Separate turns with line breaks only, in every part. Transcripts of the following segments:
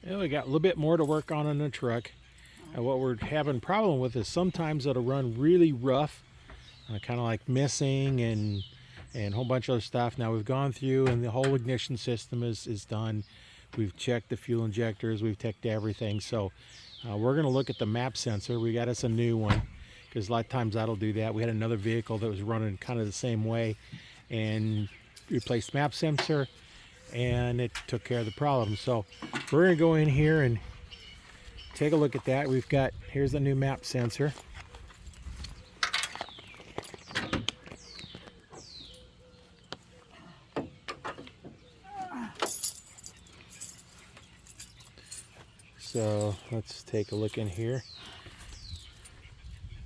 And we got a little bit more to work on the truck. And what we're having problem with is sometimes it'll run really rough, kind of like missing and a whole bunch of other stuff. Now we've gone through and the whole ignition system is done. We've checked the fuel injectors, we've checked everything. So we're going to look at the MAP sensor. We got us a new one because a lot of times that'll do that. We had another vehicle that was running kind of the same way and replaced MAP sensor, and it took care of the problem. So we're going to go in here and take a look at that. We've got, here's the new MAP sensor. So let's take a look in here.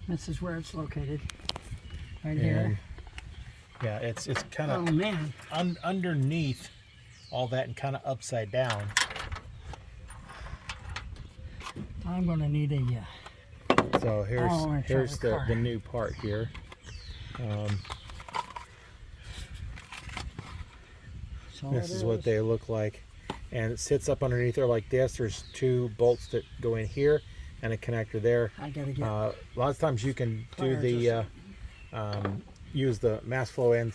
This is where it's located, right here.
Yeah, it's kind of
oh man,
underneath all that and kind of upside down.
I'm going to need a.
So here's the new part here. This is what they look like, and it sits up underneath there like this. There's two bolts that go in here and a connector there.
I gotta get.
A lot of times you can do the use the mass flow end,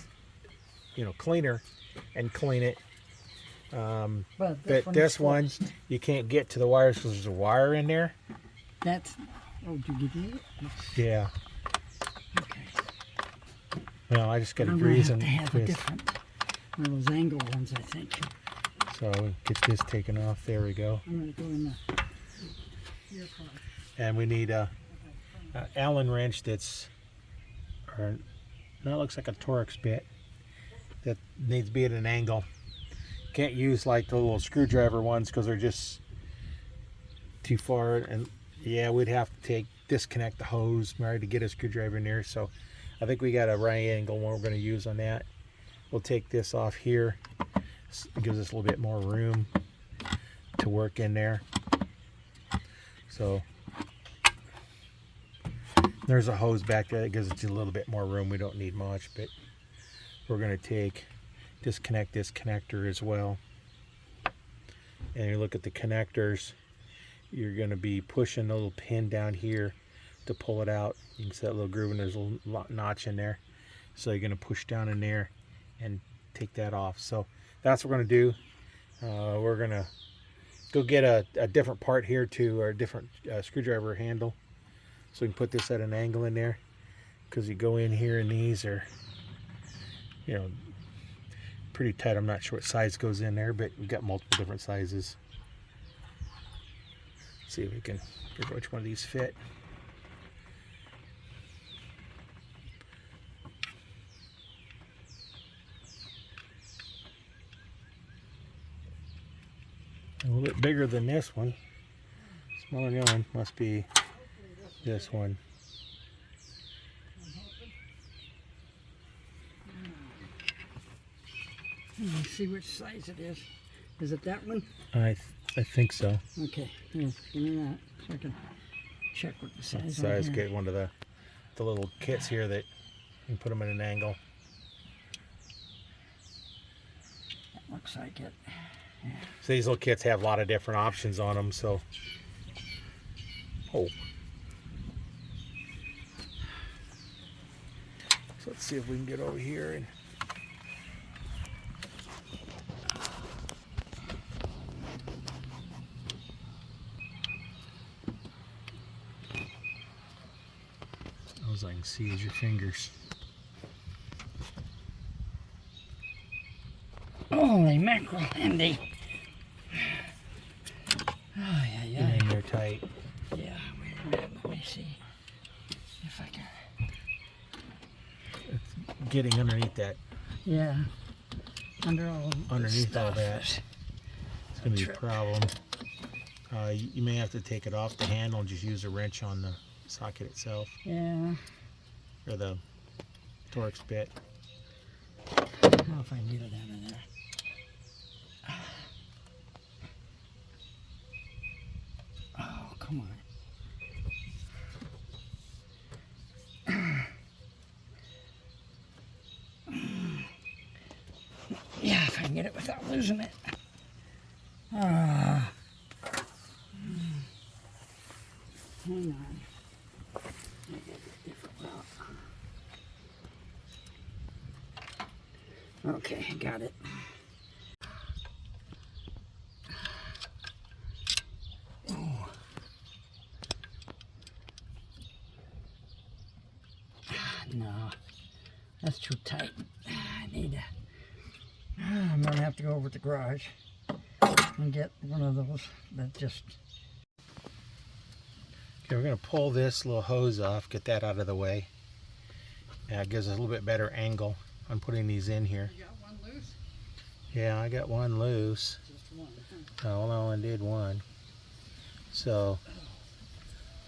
cleaner, and clean it. But this one you can't get to the wires because there's a wire in there.
That's. Oh, did you get it?
Yeah.
Okay.
Well, I just got a
I'm
reason.
gonna have to have a different one of those angle ones, I think.
So get this taken off. There we go.
I'm gonna go in the.
And we need a Allen wrench that's, or no, it looks like a Torx bit that needs to be at an angle. Can't use like the little screwdriver ones because they're just too far. And yeah, we'd have to disconnect the hose, Mary, to get a screwdriver in there. So I think we got a right angle one we're going to use on that. We'll take this off here. It gives us a little bit more room to work in there. So there's a hose back there that gives us a little bit more room. We don't need much, but we're going to disconnect this connector as well. And you look at the connectors, you're going to be pushing a little pin down here to pull it out. You can see that little groove, and there's a little notch in there. So you're going to push down in there and take that off. So that's what we're going to do. We're going to go get a different part here too, or a different screwdriver handle, so we can put this at an angle in there, because you go in here and these are, pretty tight. I'm not sure what size goes in there, but we've got multiple different sizes. Let's see if we can figure which one of these fit. A little bit bigger than this one. Smaller than the other one. Must be this one.
Let's see which size it is. Is it that one?
I think so.
Okay, here, give me that so I can check what the size is.
Size, get one of the little kits here that you can put them at an angle.
That looks like it. Yeah.
So these little kits have a lot of different options on them. So, so let's see if we can get over here and. All I can see is your fingers.
Holy mackerel, Andy. Oh, yeah.
And they're tight.
Yeah, wait a minute. Let me see if I can.
It's getting underneath that.
Yeah.
Underneath all that. It's going to be a problem. You may have to take it off the handle and just use a wrench on the socket itself.
Yeah.
Or the Torx bit.
I don't know if I need it out of there. Oh, come on. Yeah, if I can get it without losing it. Hang on. I got a different route. Okay, got it. Oh. No, that's too tight. I need to. I'm gonna have to go over to the garage and get one of those that just.
Okay, we're going to pull this little hose off, get that out of the way. Yeah, it gives us a little bit better angle on putting these in here.
You got one loose?
Yeah, I got one loose.
Just one.
Oh, well, I only did one. So,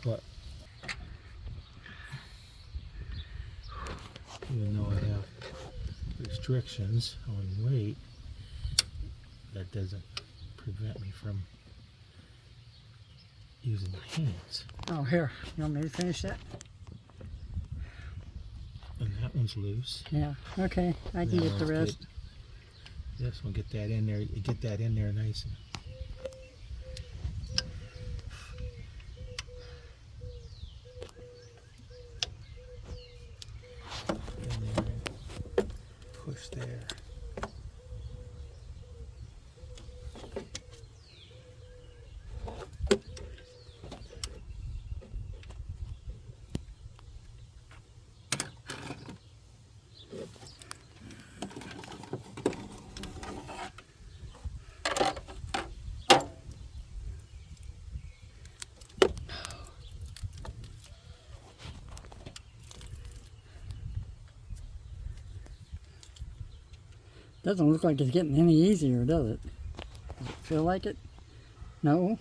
what? Even though I have restrictions on weight, that doesn't prevent me from using my hands.
Oh, here. You want me to finish that?
And that one's loose.
Yeah. Okay. I can get the rest.
This one, get that in there. Get that in there nice and. In there and push there.
Doesn't look like it's getting any easier, does it? Does it feel like it? No,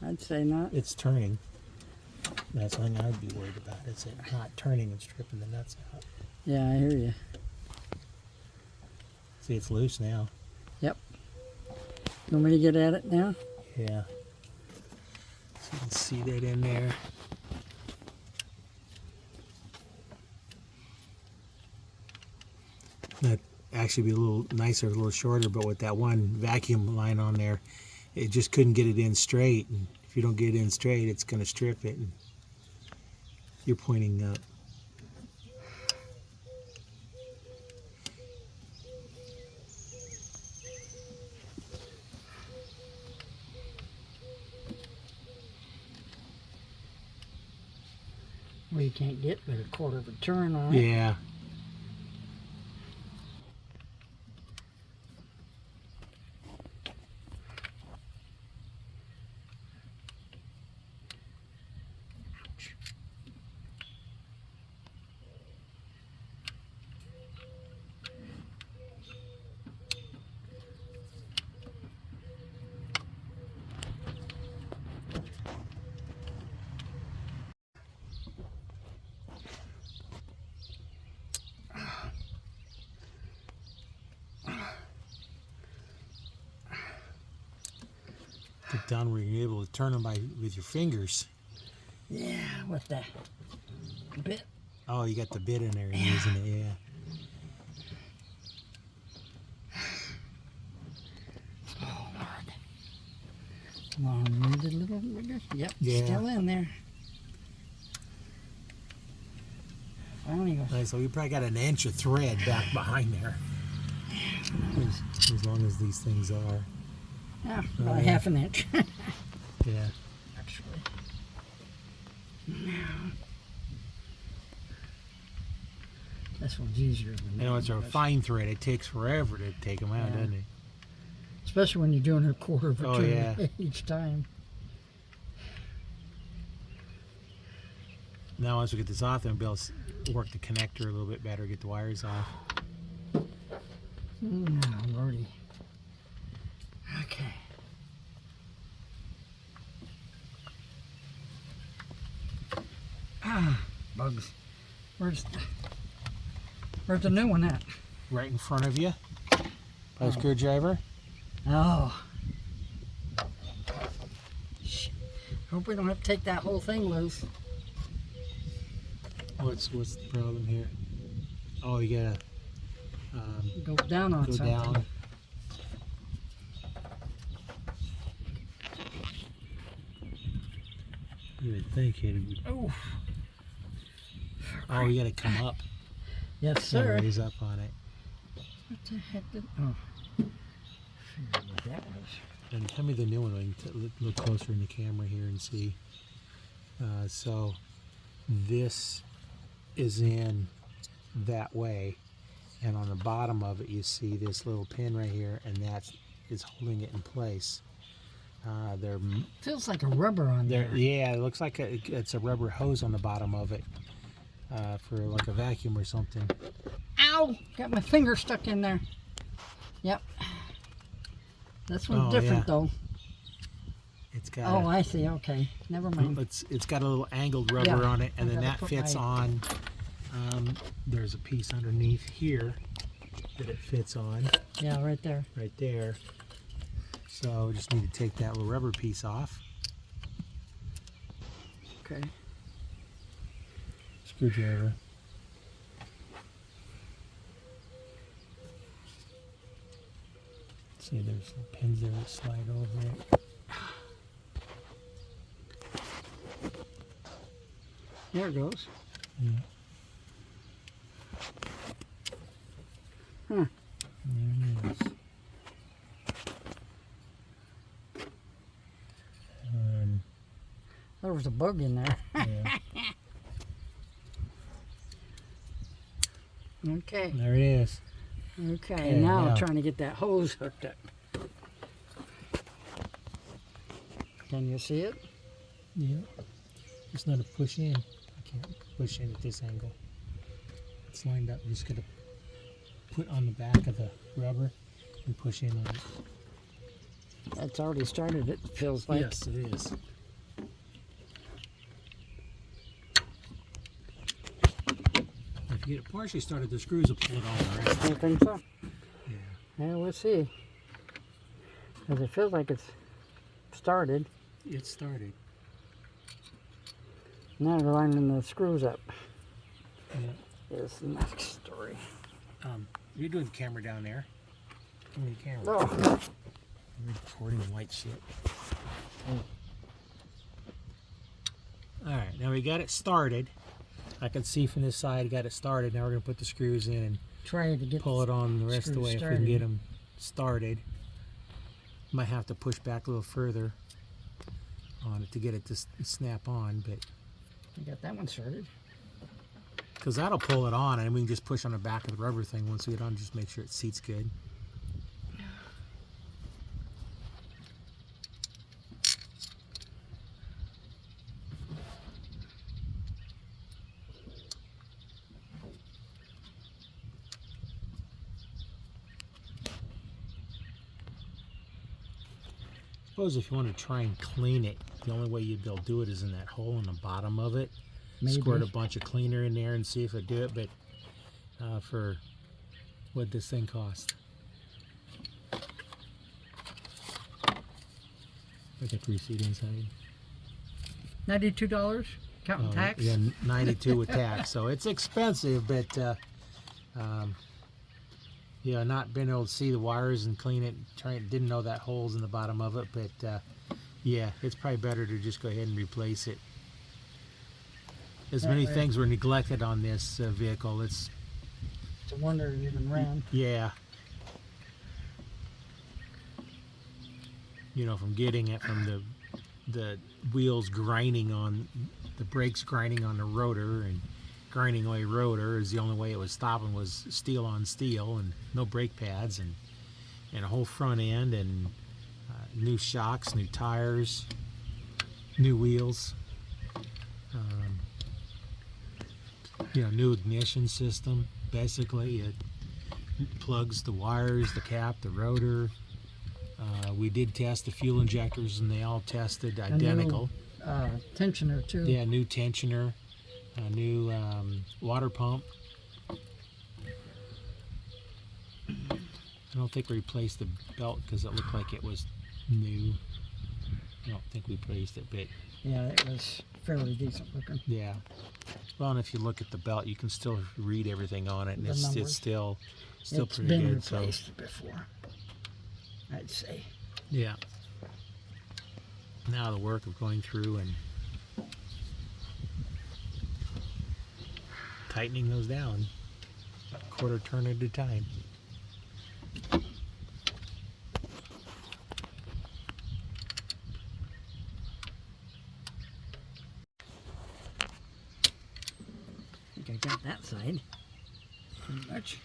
I'd say not.
It's turning. That's the thing I'd be worried about. Is it not turning and stripping the nuts out?
Yeah, I hear you.
See, it's loose now.
Yep. You want me to get at it now?
Yeah. So you can see that in there. That actually be a little nicer, a little shorter, but with that one vacuum line on there, it just couldn't get it in straight. And if you don't get it in straight, it's going to strip it. And you're pointing up.
Well, you can't get but a quarter of a turn on it.
Yeah. Get down where you're able to turn them with your fingers.
Yeah, with that bit.
Oh, you got the bit in there and using it, yeah.
Oh, Lord. Long-winded little nigger. Yep,
Yeah.
still in there. Finally goes.
Nice, so we probably got an inch of thread back behind there. As long as these things are.
Yeah, about half an inch.
Yeah.
Actually. This one's easier than that.
You know, it's a
one,
fine thread. It takes forever to take them out,
Yeah.
doesn't it?
especially when you're doing a quarter of a
Oh,
turn
yeah.
each time.
Now, once we get this off, then we'll be able to work the connector a little bit better, get the wires off.
Lordy. Okay. Ah, bugs. Where's the new one at?
Right in front of you. By the screwdriver.
Oh. Shit. Hope we don't have to take that whole thing loose.
What's the problem here? Oh, you gotta
Go down on
go
something.
down. You would think it would.
Oh.
Oh, you got to come up.
Yes, sir.
Raise up on it.
What the heck did... Oh. Figured what that was.
And tell me the new one. We can look closer in the camera here and see. So this is in that way, and on the bottom of it you see this little pin right here, and that is holding it in place. They're
Feels like a rubber on there.
yeah, it looks like it's a rubber hose on the bottom of it for like a vacuum or something.
Ow! Got my finger stuck in there. Yep. This one's different though.
It's got.
Oh, I see. Okay, never mind.
It's got a little angled rubber on it, and then that fits
my...
on. There's a piece underneath here that it fits on.
Yeah, right there.
Right there. So we just need to take that little rubber piece off.
Okay.
Screwdriver. See, there's some pins there that slide over it.
There it goes.
Yeah.
Huh.
There it is.
There was a bug in there.
Yeah.
Okay.
There it is.
Okay, now I'm trying to get that hose hooked up. Can you see it?
Yeah. It's not a push in. I can't push in at this angle. It's lined up. I'm just going to put on the back of the rubber and push in on it.
That's already started, it feels like.
Yes, it is. If you get it partially started, the screws will pull it on the rest.
I think so.
Yeah.
Yeah, we'll see. Because it feels like it's started.
It started.
Now we're lining the screws up.
Yeah.
Is the next story.
You're doing the camera down there. Give me the camera.
Oh.
I'm recording white shit. Alright, now we got it started. I can see from this side, got it started. Now we're going to put the screws in and
Try to get
pull it on the rest of the way if we can get them started. Might have to push back a little further on it to get it to snap on, but
I got that one started.
because that'll pull it on, and we can just push on the back of the rubber thing once we get on, just make sure it seats good. I suppose if you want to try and clean it, the only way you'd be able to do it is in that hole in the bottom of it.
Maybe.
Squirt a bunch of cleaner in there and see if it'd do it, but for what this thing cost. I got the receipt inside.
$92, counting tax.
Yeah, 92 with tax, so it's expensive, but yeah, not being able to see the wires and clean it, didn't know that hole's in the bottom of it, but yeah, it's probably better to just go ahead and replace it. As many things were neglected on this vehicle, it's
a wonder it even ran.
Yeah. You know, from getting it from the wheels grinding on, the brakes grinding on the rotor, and grinding away rotor is the only way it was stopping, was steel on steel and no brake pads, and a whole front end, and new shocks, new tires, new wheels, you know, new ignition system. Basically, it plugs the wires, the cap, the rotor. We did test the fuel injectors, and they all tested identical.
A new tensioner too.
Yeah, new tensioner, a new water pump. I don't think we replaced the belt because it looked like it was new. I don't think we replaced it, but
yeah, it was fairly decent looking.
yeah. Well, and if you look at the belt, you can still read everything on it, and it's still
It's
pretty
been
good.
replaced before, I'd say.
Yeah. Now the work of going through and tightening those down, quarter turn at a time.
I think I got that side pretty much.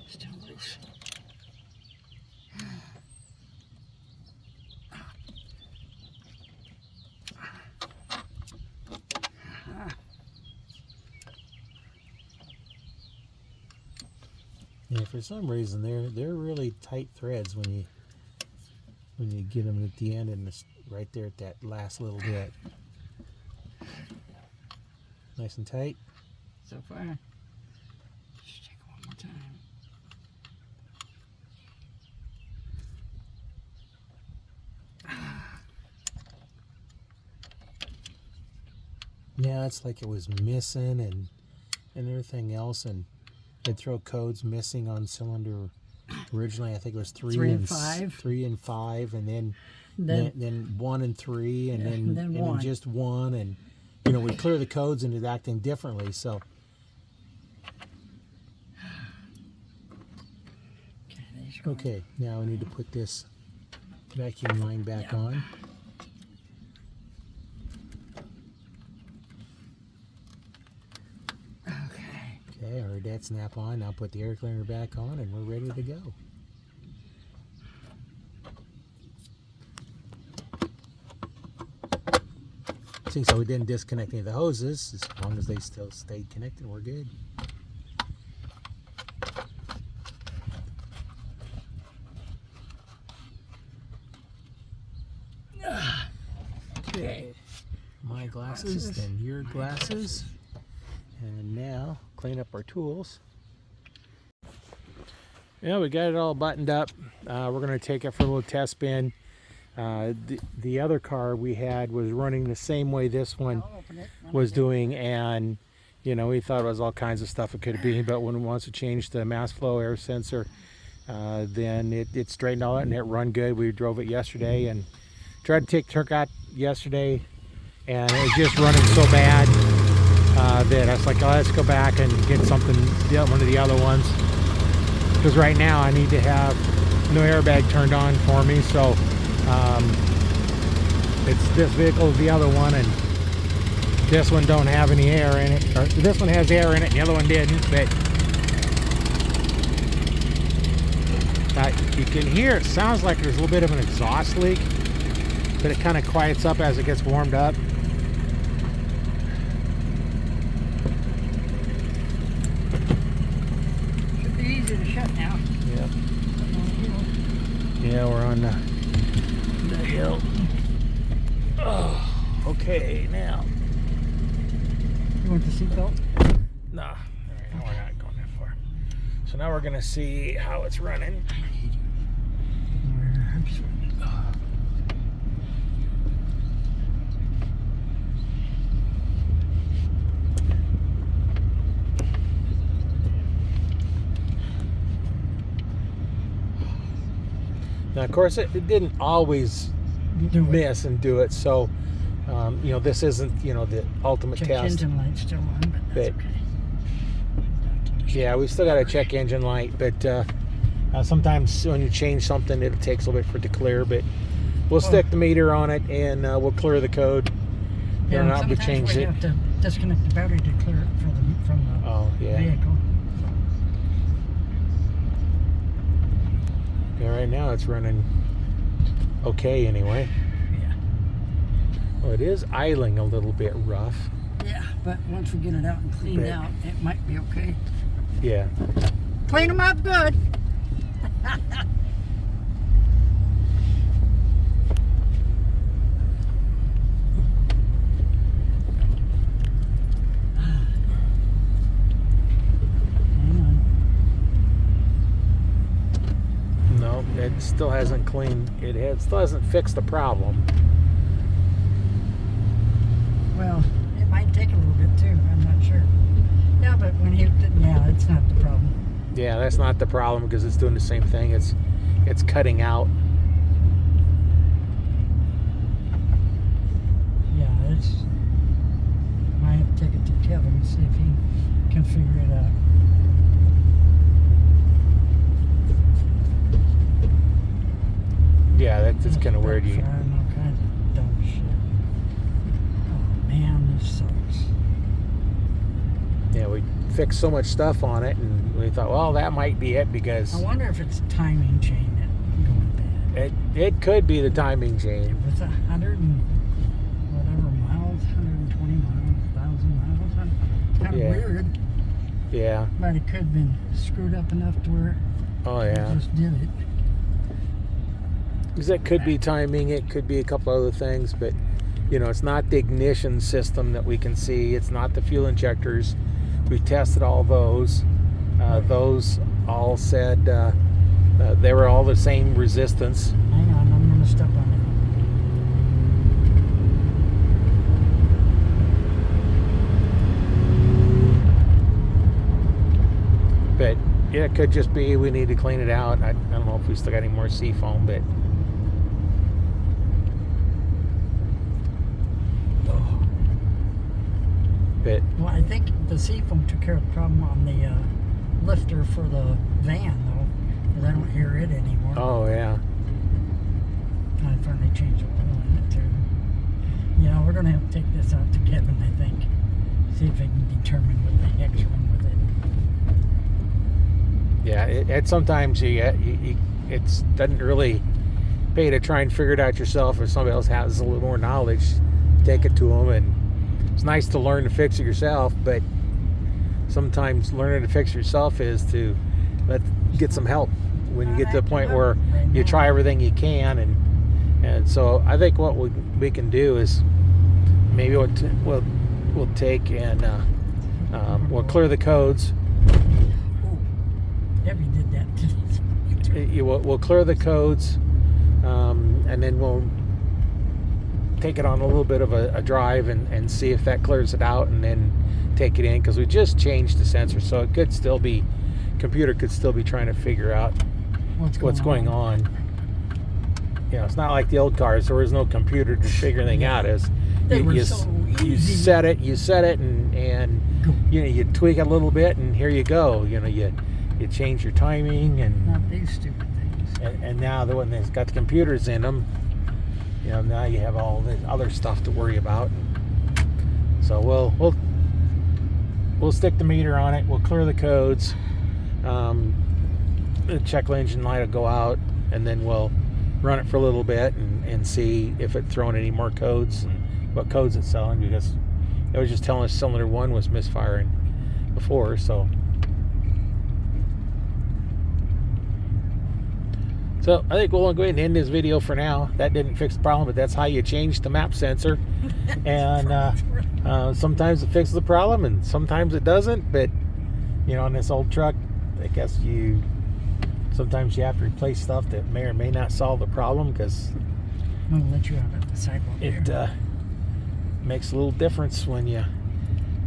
Still loose.
Yeah, for some reason they're really tight threads when you get them at the end and it's right there at that last little bit. Nice and tight.
So far. Let's check it one more time.
Yeah, it's like it was missing and everything else, and they'd throw codes missing on cylinder. Originally, I think it was 3 and 5. 3 and 5, and then 1 and 3, and then just 1, and we clear the codes and it acting differently. So okay, now we need to put this vacuum line back on. Okay, I heard that snap on. Now put the air cleaner back on and we're ready to go. See, so we didn't disconnect any of the hoses. As long as they still stayed connected, we're good. Okay, my glasses, then your glasses. And now, clean up our tools. Yeah, we got it all buttoned up. We're going to take it for a little test spin. The other car we had was running the same way this one was doing, and we thought it was all kinds of stuff it could be, but when it wants to change the mass flow air sensor, then it straightened all out and it run good. We drove it yesterday and tried to take the truck out yesterday, and it was just running so bad that I was like, oh, let's go back and get something, one of the other ones, because right now I need to have no airbag turned on for me. So it's this vehicle is the other one, and this one don't have any air in it, or this one has air in it and the other one didn't, but you can hear it sounds like there's a little bit of an exhaust leak, but it kind of quiets up as it gets warmed up.
Should be easy to shut now.
Yep. Yeah, we're on the hill. Oh, okay, now.
You want the seatbelt?
No, all right, now we're not going that far. So now we're going to see how it's running. Now, of course, it didn't always miss and do it. So, this isn't, the ultimate
check
test.
Engine light's still on, but that's okay.
Yeah, we still got to check engine light, but sometimes when you change something, it takes a little bit for it to clear. But we'll stick the meter on it and we'll clear the code.
Yeah, sometimes we have to disconnect the battery to clear it from the vehicle.
Yeah, right now it's running okay anyway.
Yeah.
Well, it is idling a little bit rough.
Yeah, but once we get it out and cleaned out, it might be okay.
Yeah.
Clean them up good.
still hasn't cleaned. Still hasn't fixed the problem.
Well, it might take a little bit too. I'm not sure. Yeah, but when it's not the problem.
Yeah, that's not the problem because it's doing the same thing. It's cutting out.
Yeah, might have to take it to Kevin and see if he can figure it out.
Yeah, that's kind of weird.
All kinds of dumb shit. Oh man, this sucks.
Yeah, we fixed so much stuff on it, and we thought, well, that might be it because
I wonder if it's a timing chain that going bad.
it could be the timing chain.
With 100 and whatever miles, 120 miles, 1,000 miles. It's kind of weird.
Yeah.
But it could have been screwed up enough to where it just did it.
Because that could be timing, it could be a couple other things, but it's not the ignition system that we can see. It's not the fuel injectors. We tested all those. Those all said they were all the same resistance.
Hang on, I'm going to step on
it. But yeah, it could just be we need to clean it out. I don't know if we still got any more seafoam, but
well, I think the seafoam took care of the problem on the lifter for the van, though, because I don't hear it anymore.
Oh, yeah.
I finally changed the oil in it, too. Yeah, we're going to have to take this out to Kevin, I think. See if I can determine what the heck's wrong with it.
Yeah, it sometimes it doesn't really pay to try and figure it out yourself. If somebody else has a little more knowledge, take it to them. And it's nice to learn to fix it yourself, but sometimes learning to fix it yourself is to get some help when you get to the point where you try everything you can. And so I think what we can do is maybe we'll take and we'll clear the codes.
Debbie did that today.
We'll clear the codes, and then we'll take it on a little bit of a drive and see if that clears it out, and then take it in, because we just changed the sensor, so it could still be, computer could still be trying to figure out what's going on. It's not like the old cars. There was no computer to figure anything out. You set it, and you tweak it a little bit, and here you go. You change your timing, and
not these stupid things.
And now the one that's got the computers in them, now you have all the other stuff to worry about. So we'll stick the meter on it. We'll clear the codes. The check engine light will go out, and then we'll run it for a little bit and see if it's throwing any more codes and what codes it's selling, because it was just telling us cylinder 1 was misfiring before. So I think we'll go ahead and end this video for now. That didn't fix the problem, but that's how you change the MAP sensor. And sometimes it fixes the problem, and sometimes it doesn't. But on this old truck, I guess sometimes you have to replace stuff that may or may not solve the problem, because
I'm gonna let you out at the sidewalk.
It makes a little difference when you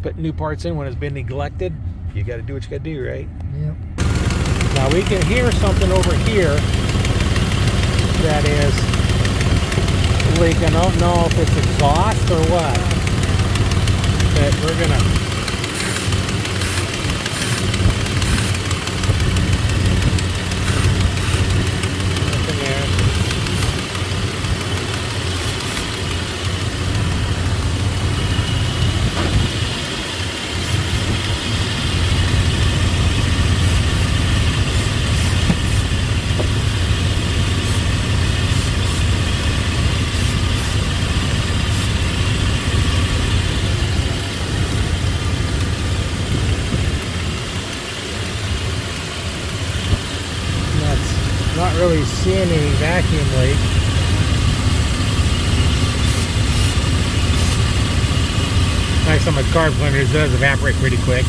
put new parts in when it's been neglected. You got to do what you got to do, right?
Yep.
Now we can hear something over here that is leaking. I don't know if it's exhaust or what, but we're gonna nothing there. Not really seeing any vacuum leak. Nice on my carb blenders, does evaporate pretty quick.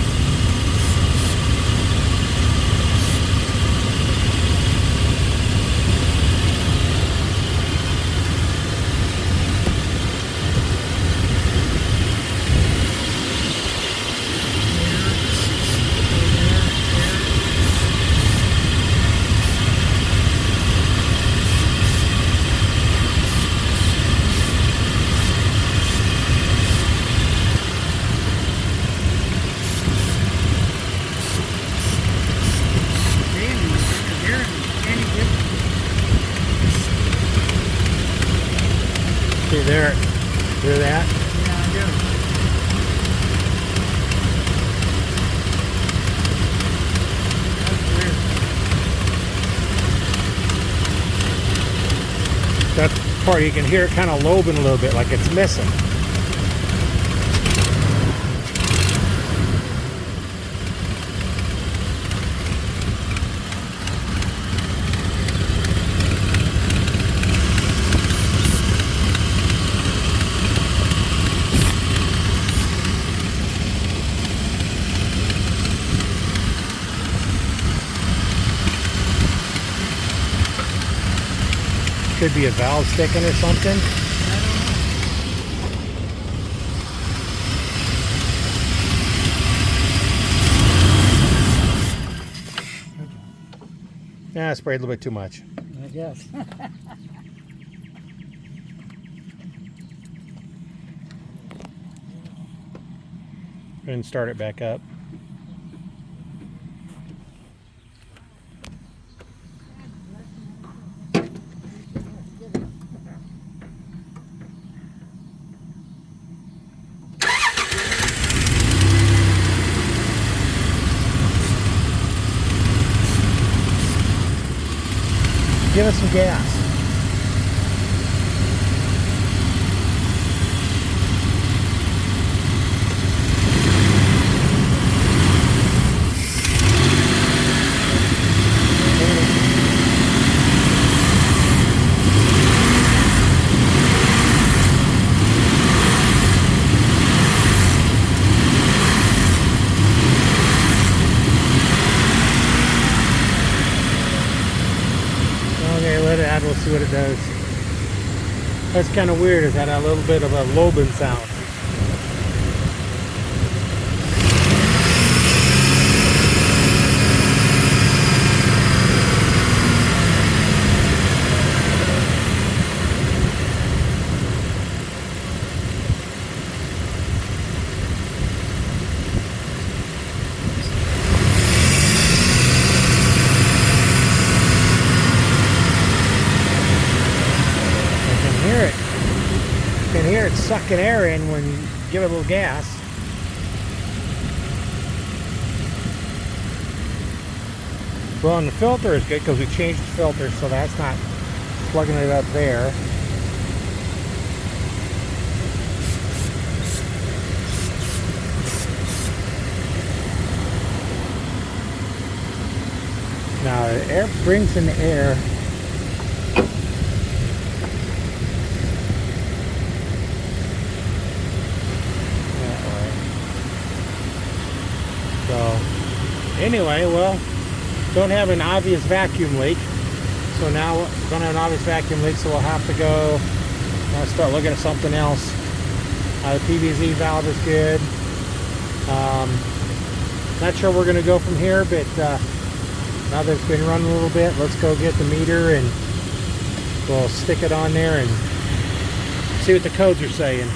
there. Hear that?
Yeah, I do. That's weird.
That part, you can hear it kind of lobing a little bit, like it's missing. Could be a valve sticking or something. Yeah, I sprayed a little bit too much.
I guess.
And start it back up. Give us some gas. Okay, let it out, we'll see what it does. That's kind of weird, it had a little bit of a lobing sound. You can hear it sucking air in when you give it a little gas. Well, and the filter is good because we changed the filter, so that's not plugging it up there. Now, the air brings in the air. So anyway, well, don't have an obvious vacuum leak. So now we're going to have an obvious vacuum leak, so we'll have to go start looking at something else. The PVZ valve is good. Not sure we're going to go from here, but now that it's been running a little bit, let's go get the meter and we'll stick it on there and see what the codes are saying.